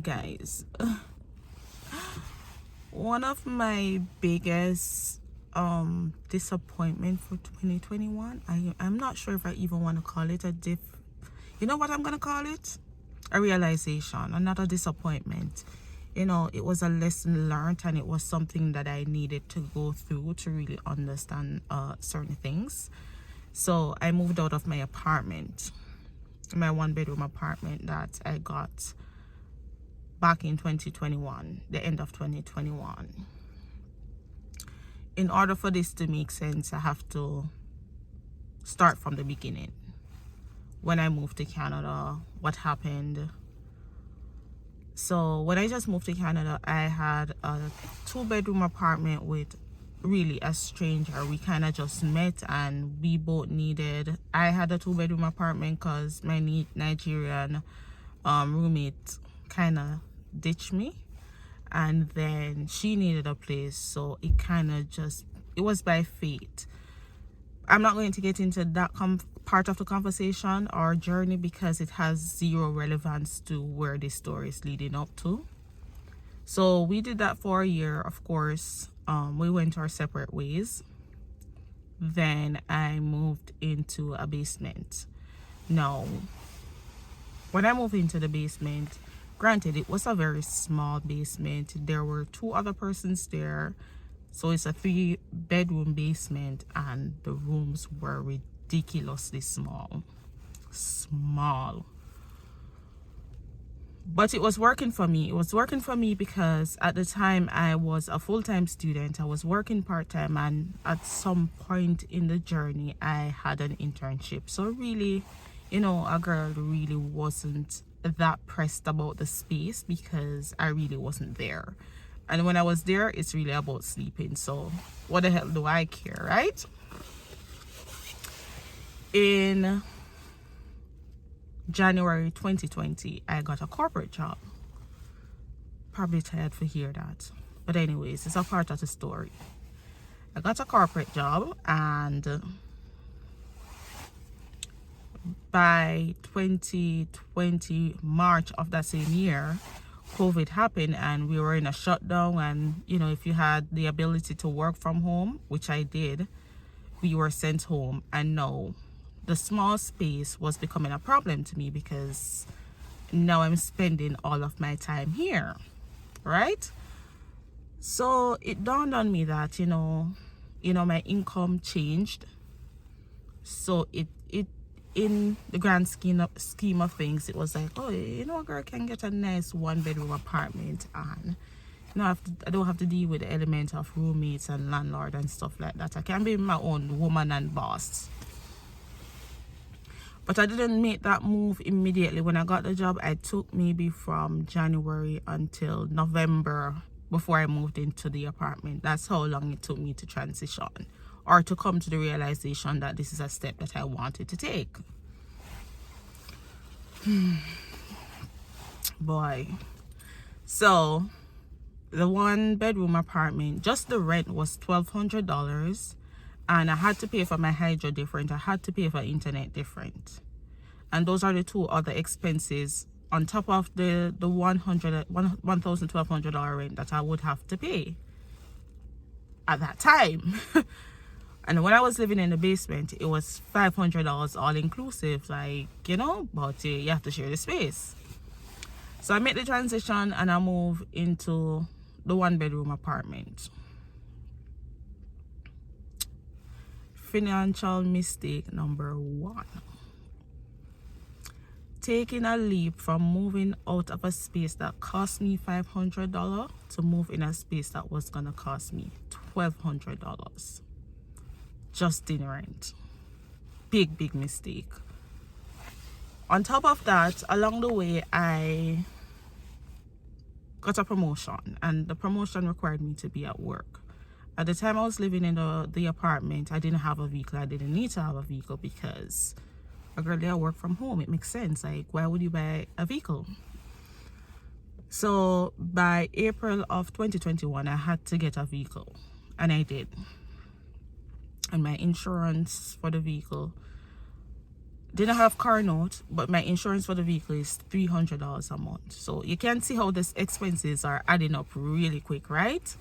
Guys, one of my biggest disappointment for 2021, I'm not sure if I even want to call it you know what I'm gonna call it, a realization, and not a disappointment. It was a lesson learned, and it was something that I needed to go through to really understand certain things. So I moved out of my apartment, my 1-bedroom apartment that I got back in 2021, the end of 2021. In order for this to make sense, I have to start from the beginning. When I moved to Canada, what happened? So when I just moved to Canada, I had a 2-bedroom apartment with really a stranger. We kind of just met, and we both needed, I had a 2-bedroom apartment because my Nigerian roommate kind of ditched me, and then she needed a place, so it kind of just, it was by fate. I'm not going to get into that part of the conversation or journey because it has zero relevance to where this story is leading up to. So we did that for a year. Of course, we went our separate ways. Then I moved into a basement. Now, when I moved into the basement, granted, it was a very small basement. There were 2 other persons there. So it's a 3-bedroom basement, and the rooms were ridiculously small. But it was working for me. It was working for me because at the time I was a full-time student. I was working part-time, and at some point in the journey I had an internship. So really, a girl really wasn't that pressed about the space because I really wasn't there. And when I was there, it's really about sleeping. So what the hell do I care, right? In January 2020, I got a corporate job. Probably tired to hear that. But anyways, it's a part of the story. I got a corporate job, and by 2020 March of that same year, COVID happened, and we were in a shutdown. And if you had the ability to work from home, which I did, we were sent home. And now the small space was becoming a problem to me because now I'm spending all of my time here, right? So it dawned on me that my income changed. So it in the grand scheme of things, it was like, oh, a girl can get a nice 1-bedroom apartment, and I don't have to deal with the element of roommates and landlord and stuff like that. I can be my own woman and boss. But I didn't make that move immediately. When I got the job, I took maybe from January until November before I moved into the apartment. That's how long it took me to transition, or to come to the realization that this is a step that I wanted to take. Boy. So the 1-bedroom apartment, just the rent was $1,200, and I had to pay for my hydro different. I had to pay for internet different, and those are the 2 other expenses on top of the $1,200 rent that I would have to pay at that time. And when I was living in the basement, it was $500 all inclusive, but you have to share the space. So I made the transition, and I moved into the 1-bedroom apartment. Financial mistake number 1. Taking a leap from moving out of a space that cost me $500 to move in a space that was going to cost me $1,200. Just in rent. Big mistake. On top of that, along the way, I got a promotion, and the promotion required me to be at work. At the time I was living in the apartment, I didn't have a vehicle. I didn't need to have a vehicle because a girl there work from home. It makes sense. Like, why would you buy a vehicle? So by April of 2021, I had to get a vehicle, and I did. and my insurance for the vehicle, didn't have car note, but my insurance for the vehicle is $300 a month. So you can see how these expenses are adding up really quick, right?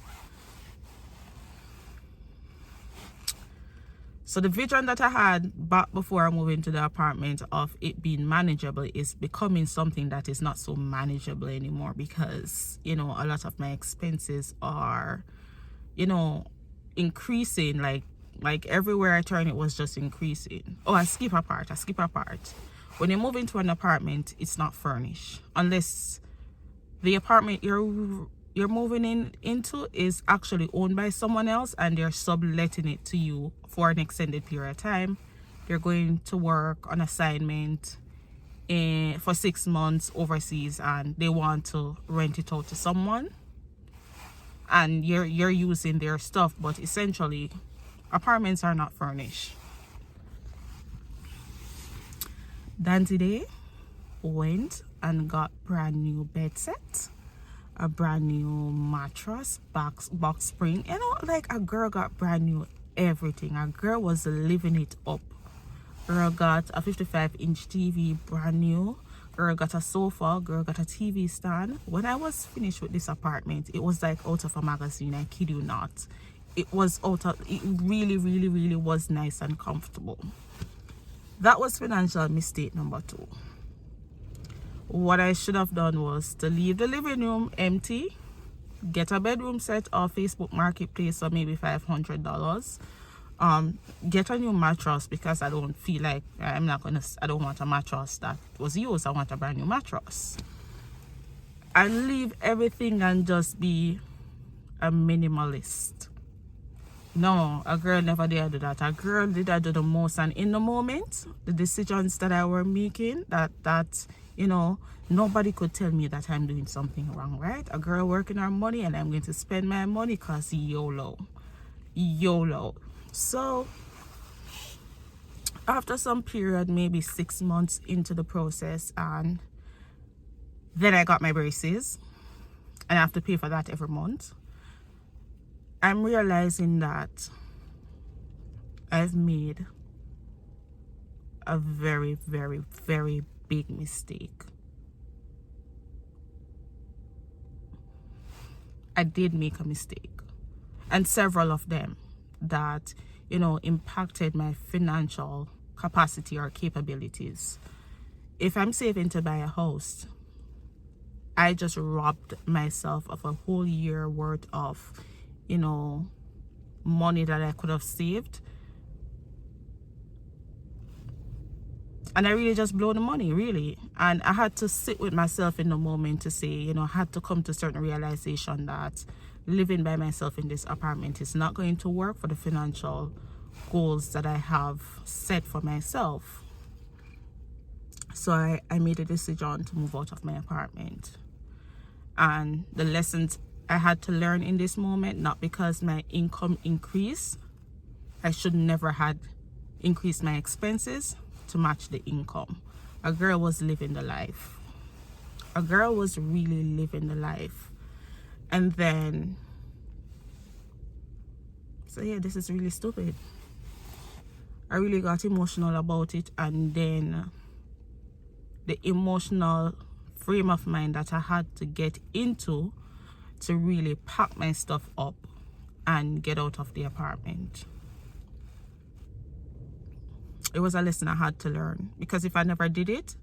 So the vision that I had back before I moved into the apartment of it being manageable is becoming something that is not so manageable anymore, because, you know, a lot of my expenses are, you know, increasing. Like everywhere I turn, it was just increasing. Oh, I skip a part. When you move into an apartment, it's not furnished unless the apartment you're moving into is actually owned by someone else and they're subletting it to you for an extended period of time. They're going to work on assignment for 6 months overseas, and they want to rent it out to someone, and you're using their stuff. But essentially, apartments are not furnished. Then today went and got brand new bed set, a brand new mattress, box spring. You know, like a girl got brand new everything. A girl was living it up. Girl got a 55-inch TV, brand new. Girl got a sofa. Girl got a TV stand. When I was finished with this apartment, it was like out of a magazine. I kid you not. It really, really, really was nice and comfortable. That was financial mistake number 2. What I should have done was to leave the living room empty, get a bedroom set off Facebook Marketplace for maybe $500. Get a new mattress, because I don't feel like I don't want a mattress that was used. I want a brand new mattress. And leave everything and just be a minimalist. No, a girl never did do that. A girl did do the most, and in the moment, the decisions that I were making, that you know, nobody could tell me that I'm doing something wrong, right? A girl working her money, and I'm going to spend my money because YOLO. So after some period, maybe 6 months into the process, and then I got my braces, and I have to pay for that every month. I'm realizing that I've made a very, very, very big mistake. I did make a mistake, and several of them that, you know, impacted my financial capacity or capabilities. If I'm saving to buy a house, I just robbed myself of a whole year worth of, you know, money that I could have saved. And I really just blow the money, really. And I had to sit with myself in the moment to say, you know, I had to come to a certain realization that living by myself in this apartment is not going to work for the financial goals that I have set for myself. So I made a decision to move out of my apartment. And the lessons I had to learn in this moment, not because my income increased, I should never had increased my expenses to match the income. A girl was living the life. A girl was really living the life. And then, so yeah, this is really stupid. I really got emotional about it, and then the emotional frame of mind that I had to get into to really pack my stuff up and get out of the apartment. It was a lesson I had to learn, because if I never did it,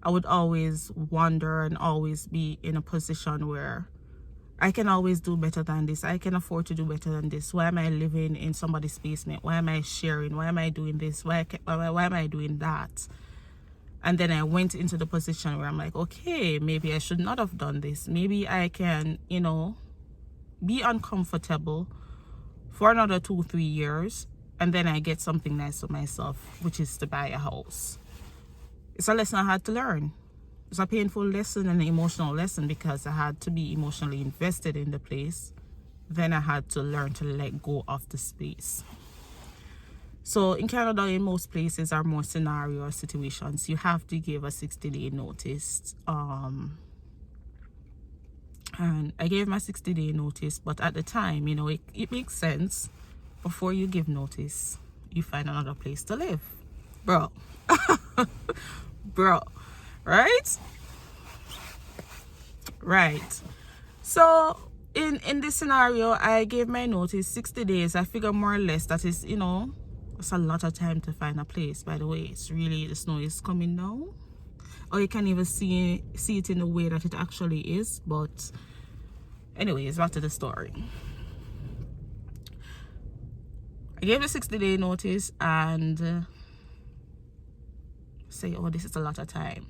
I would always wonder and always be in a position where I can always do better than this. I can afford to do better than this. Why am I living in somebody's basement? Why am I sharing? Why am I doing this? Why am I doing that? And then I went into the position where I'm like, okay, maybe I should not have done this. Maybe I can, you know, be uncomfortable for another 2-3 years, and then I get something nice for myself, which is to buy a house. It's a lesson I had to learn. It's a painful lesson and an emotional lesson, because I had to be emotionally invested in the place. Then I had to learn to let go of the space. So in Canada, in most places, or more scenario or situations, you have to give a 60-day notice. And I gave my 60-day notice, but at the time, you know, it makes sense before you give notice. you find another place to live, bro. Bro, right? So in this scenario, I gave my notice 60 days. I figure more or less that is, it's a lot of time to find a place. By the way, it's really, the snow is coming down, or you can't even see it in the way that it actually is. But anyways, back to the story. I gave a 60-day notice and say, oh, this is a lot of time.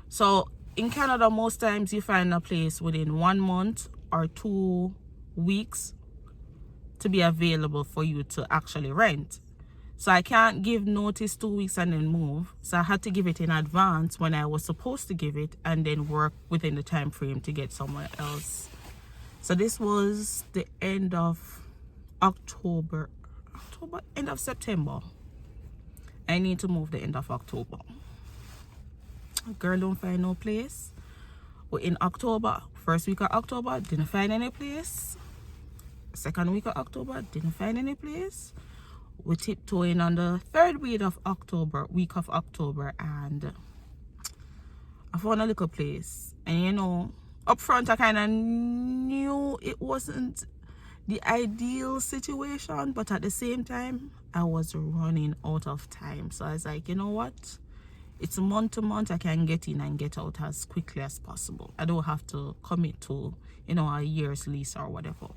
So in Canada, most times you find a place within 1 month or 2 weeks to be available for you to actually rent. So I can't give notice 2 weeks and then move. So I had to give it in advance when I was supposed to give it, and then work within the time frame to get somewhere else. So this was the end of October, end of September. I need to move the end of October. Girl don't find no place. But in October, first week of October, didn't find any place. Second week of October, didn't find any place. We tiptoeing on the third week of October, and I found a little place. And up front I kind of knew it wasn't the ideal situation, but at the same time I was running out of time. So I was like, you know what, it's month to month. I can get in and get out as quickly as possible. I don't have to commit to a year's lease or whatever.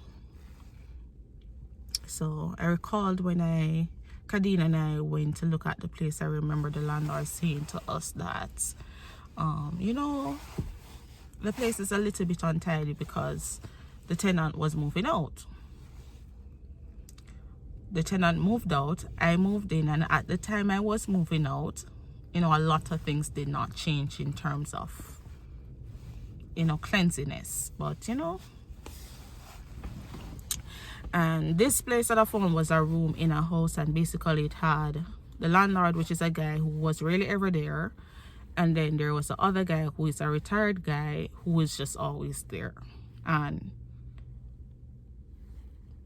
So I recalled when Kadeen and I went to look at the place, I remember the landlord saying to us that the place is a little bit untidy because the tenant was moving out. The tenant moved out, I moved in, and at the time I was moving out, a lot of things did not change in terms of, cleanliness. But, and this place that I found was a room in a house, and basically it had the landlord, which is a guy who was really ever there, and then there was the other guy who is a retired guy who is just always there. And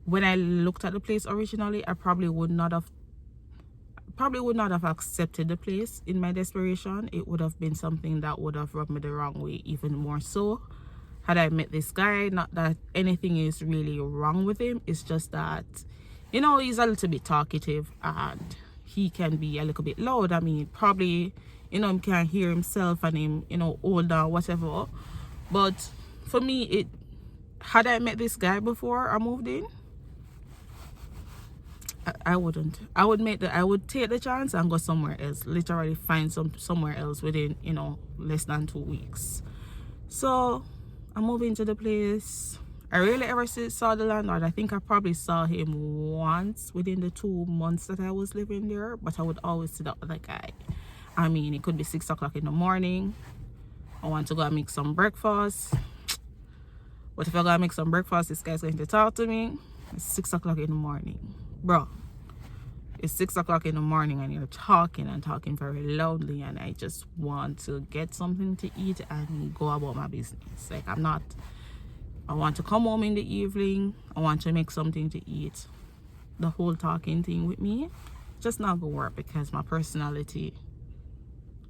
when I looked at the place originally, I probably would not have accepted the place in my desperation. It would have been something that would have rubbed me the wrong way even more so had I met this guy. Not that anything is really wrong with him, it's just that he's a little bit talkative and he can be a little bit loud. I mean, probably he can't hear himself and him older, whatever. But for me, had I met this guy before I moved in, I wouldn't. I would take the chance and go somewhere else. Literally find somewhere else within less than 2 weeks. So I moved into the place. I really ever saw the landlord. I think I probably saw him once within the 2 months that I was living there, but I would always see the other guy. I mean, it could be 6 o'clock in the morning. I want to go and make some breakfast. But if I go and make some breakfast, this guy's going to talk to me. It's 6 o'clock in the morning. Bro, it's 6 o'clock in the morning and you're talking very loudly, and I just want to get something to eat and go about my business. Like, I want to come home in the evening. I want to make something to eat. The whole talking thing with me just not gonna work, because my personality,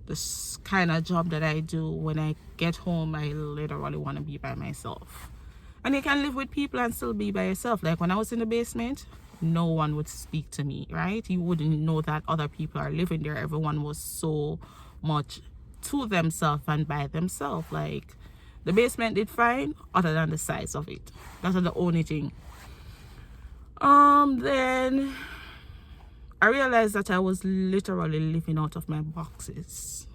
this kind of job that I do, when I get home, I literally want to be by myself. And you can live with people and still be by yourself. Like when I was in the basement, no one would speak to me, right? You wouldn't know that other people are living there. Everyone was so much to themselves and by themselves. Like, the basement did fine other than the size of it. That's the only thing. Then I realized that I was literally living out of my boxes.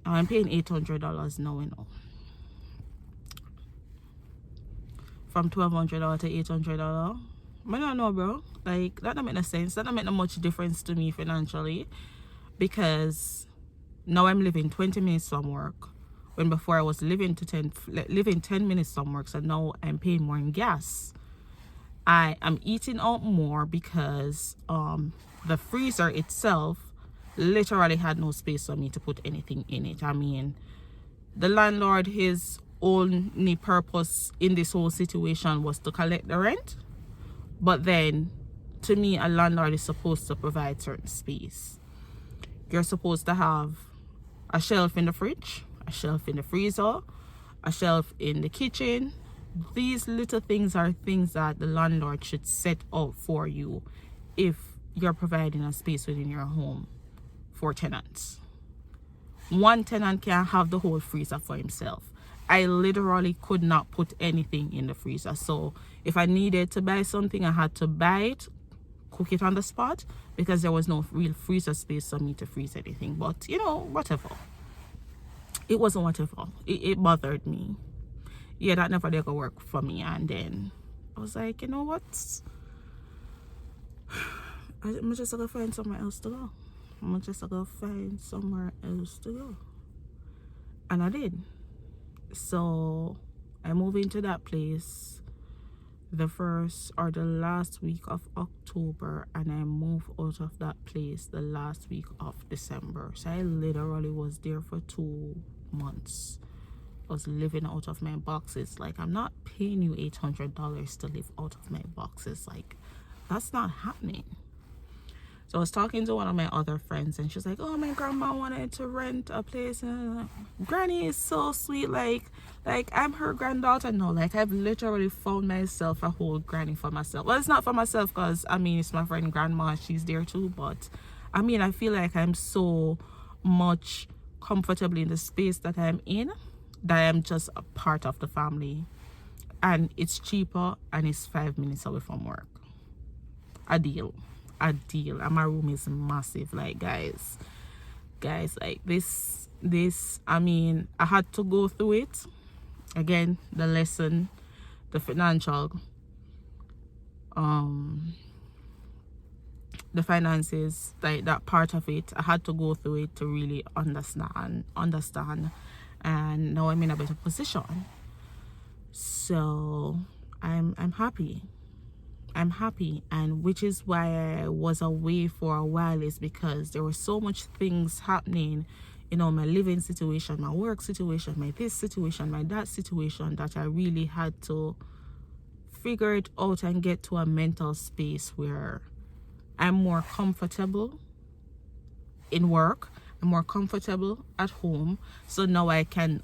I'm paying $800 now, From $1,200 to $800. I don't know, bro. Like, that don't make no sense. That don't make no much difference to me financially, because now I'm living 20 minutes from work, when before I was living 10 minutes from work. So now I'm paying more in gas. I am eating out more because the freezer itself literally had no space for me to put anything in it. I mean, the landlord, his only purpose in this whole situation was to collect the rent, but then to me, a landlord is supposed to provide certain space. You're supposed to have a shelf in the fridge, a shelf in the freezer, a shelf in the kitchen. These little things are things that the landlord should set out for you if you're providing a space within your home for tenants. One tenant can't have the whole freezer for himself. I literally could not put anything in the freezer. So if I needed to buy something, I had to buy it, cook it on the spot, because there was no real freezer space for me to freeze anything. But you know, whatever. It wasn't whatever. It bothered me. Yeah, that never did go work for me. And then I was like, you know what? I'm just gonna find somewhere else to go. I'm just gonna find somewhere else to go. And I did. So I moved into that place the first or the last week of October, and I moved out of that place the last week of December. So I literally was there for 2 months. I was living out of my boxes. Like, I'm not paying you $800 to live out of my boxes. Like, that's not happening. So I was talking to one of my other friends, and she's like, oh, my grandma wanted to rent a place. And Granny is so sweet. Like I'm her granddaughter. No, like, I've literally found myself a whole granny for myself. Well, it's not for myself, because I mean, it's my friend grandma, she's there too. But I mean, I feel like I'm so much comfortable in the space that I'm in, that I'm just a part of the family. And it's cheaper, and it's 5 minutes away from work. A deal. And my room is massive. Like, guys, like this, I mean, I had to go through it again. The lesson, the financial, the finances, like that part of it, I had to go through it to really understand, and now I'm in a better position. So I'm happy, and which is why I was away for a while, is because there were so much things happening, you know, my living situation, my work situation, my this situation, my that situation, that I really had to figure it out and get to a mental space where I'm more comfortable in work, I'm more comfortable at home. So now I can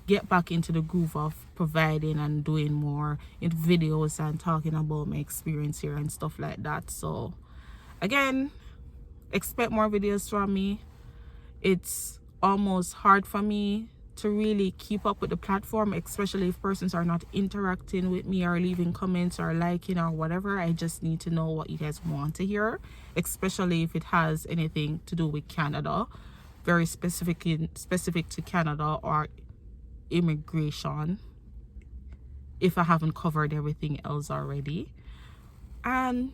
get back into the groove of providing and doing more in videos and talking about my experience here and stuff like that. So again, expect more videos from me. It's almost hard for me to really keep up with the platform, especially if persons are not interacting with me or leaving comments or liking or whatever. I just need to know what you guys want to hear, especially if it has anything to do with Canada, very specific to Canada, or immigration, if I haven't covered everything else already. And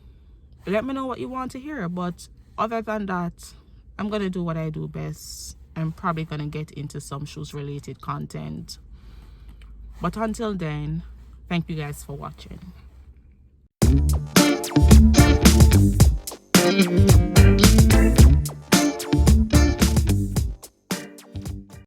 let me know what you want to hear. But other than that, I'm gonna do what I do best. I'm probably gonna get into some shoes related content, but until then, thank you guys for watching.